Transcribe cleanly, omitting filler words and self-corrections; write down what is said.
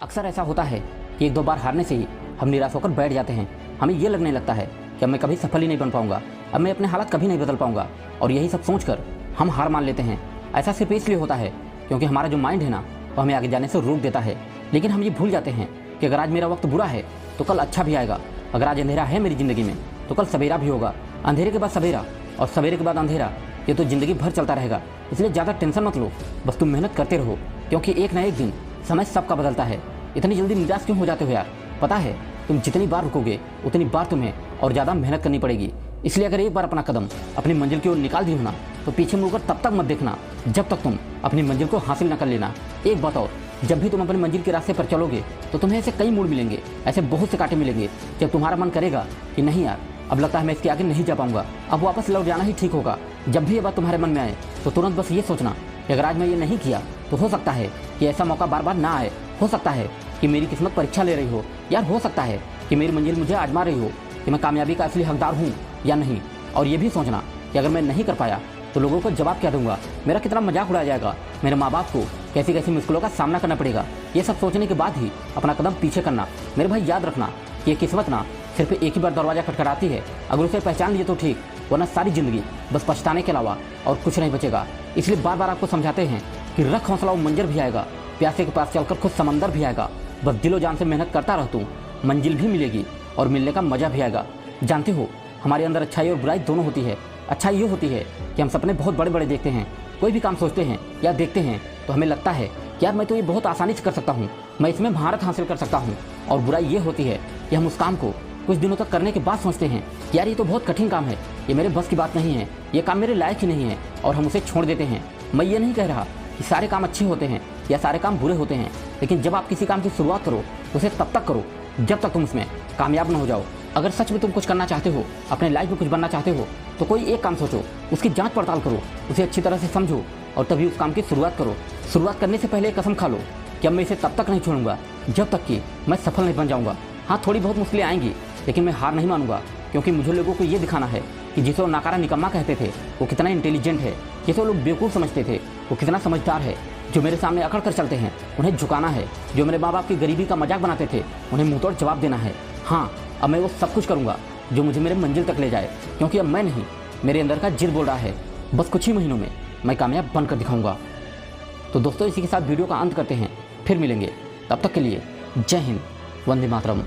अक्सर ऐसा होता है कि एक दो बार हारने से ही हम निराश होकर बैठ जाते हैं। हमें ये लगने लगता है कि अब मैं कभी सफल ही नहीं बन पाऊंगा, अब मैं अपने हालात कभी नहीं बदल पाऊंगा, और यही सब सोचकर हम हार मान लेते हैं। ऐसा सिर्फ इसलिए होता है क्योंकि हमारा जो माइंड है ना, वो हमें आगे जाने से रोक देता है। लेकिन हम ये भूल जाते हैं कि अगर आज मेरा वक्त बुरा है तो कल अच्छा भी आएगा। अगर आज अंधेरा है मेरी ज़िंदगी में तो कल सवेरा भी होगा। अंधेरे के बाद सवेरा और सवेरे के बाद अंधेरा, ये तो ज़िंदगी भर चलता रहेगा। इसलिए ज़्यादा टेंशन मत लो, बस तुम मेहनत करते रहो, क्योंकि एक ना एक दिन समय सबका बदलता है। इतनी जल्दी निराश क्यों हो जाते हो यार? पता है तुम जितनी बार रुकोगे उतनी बार तुम्हें और ज़्यादा मेहनत करनी पड़ेगी। इसलिए अगर एक बार अपना कदम अपनी मंजिल की ओर निकाल दी हो ना, तो पीछे मुड़कर तब तक मत देखना जब तक तुम अपनी मंजिल को हासिल न कर लेना। एक बात और, जब भी तुम अपनी मंजिल के रास्ते पर चलोगे तो तुम्हें ऐसे कई मोड़ मिलेंगे, ऐसे बहुत से कांटे मिलेंगे। जब तुम्हारा मन करेगा कि नहीं यार, अब लगता है मैं इसके आगे नहीं जा पाऊंगा, अब वापस लौट जाना ही ठीक होगा। जब भी ये बात तुम्हारे मन में आए तो तुरंत बस ये सोचना कि अगर आज मैं ये नहीं किया तो हो सकता है कि ऐसा मौका बार बार ना आए। हो सकता है कि मेरी किस्मत परीक्षा ले रही हो यार, हो सकता है कि मेरी मंजिल मुझे आजमा रही हो कि मैं कामयाबी का असली हकदार हूँ या नहीं। और ये भी सोचना कि अगर मैं नहीं कर पाया तो लोगों को जवाब क्या दूंगा, मेरा कितना मजाक उड़ाया जाएगा, मेरे माँ बाप को कैसी कैसी मुश्किलों का सामना करना पड़ेगा। ये सब सोचने के बाद ही अपना कदम पीछे करना। मेरे भाई याद रखना कि ये किस्मत ना सिर्फ एक ही बार दरवाजा खटखटाती है। अगर उसे पहचान लिए तो ठीक, वरना सारी जिंदगी बस पछताने के अलावा और कुछ नहीं बचेगा। इसलिए बार बार आपको समझाते हैं कि रख हौसला, वो मंजर भी आएगा, प्यासे के पास चलकर खुद समंदर भी आएगा। बस दिलो जान से मेहनत करता रह तू, मंजिल भी मिलेगी और मिलने का मजा भी आएगा। जानते हो, हमारे अंदर अच्छाई और बुराई दोनों होती है। अच्छाई ये होती है कि हम सपने बहुत बड़े बड़े देखते हैं, कोई भी काम सोचते हैं या देखते हैं तो हमें लगता है कि यार मैं तो ये बहुत आसानी से कर सकता हूँ, मैं इसमें महारत हासिल कर सकता हूँ। और बुराई ये होती है कि हम उस काम को कुछ दिनों तक करने के बाद सोचते हैं कि यार ये तो बहुत कठिन काम है, ये मेरे बस की बात नहीं है, ये काम मेरे लायक ही नहीं है, और हम उसे छोड़ देते हैं। मैं ये नहीं कह रहा कि सारे काम अच्छे होते हैं या सारे काम बुरे होते हैं, लेकिन जब आप किसी काम की शुरुआत करो तो उसे तब तक करो जब तक तुम उसमें कामयाब न हो जाओ। अगर सच में तुम कुछ करना चाहते हो, अपने लाइफ में कुछ बनना चाहते हो, तो कोई एक काम सोचो, उसकी जांच पड़ताल करो, उसे अच्छी तरह से समझो और तभी उस काम की शुरुआत करो। शुरुआत करने से पहले कसम खा लो कि अब मैं इसे तब तक नहीं छोड़ूंगा जब तक कि मैं सफल नहीं बन जाऊंगा। हाँ, थोड़ी बहुत मुश्किलें आएंगी, लेकिन मैं हार नहीं मानूंगा, क्योंकि मुझे लोगों को ये दिखाना है कि जिसे वो नाकारा निकम्मा कहते थे वो कितना इंटेलिजेंट है, जिसे लोग बेवकूफ़ समझते थे वो कितना समझदार है। जो मेरे सामने अकड़ कर चलते हैं उन्हें झुकाना है, जो मेरे माँ बाप की गरीबी का मजाक बनाते थे उन्हें मुंह तोड़ जवाब देना है। हाँ, अब मैं वो सब कुछ करूँगा जो मुझे मेरे मंजिल तक ले जाए, क्योंकि अब मैं नहीं, मेरे अंदर का जिद बोल रहा है। बस कुछ ही महीनों में मैं कामयाब बनकर दिखाऊंगा। तो दोस्तों, इसी के साथ वीडियो का अंत करते हैं, फिर मिलेंगे। तब तक के लिए जय हिंद, वंदे मातरम।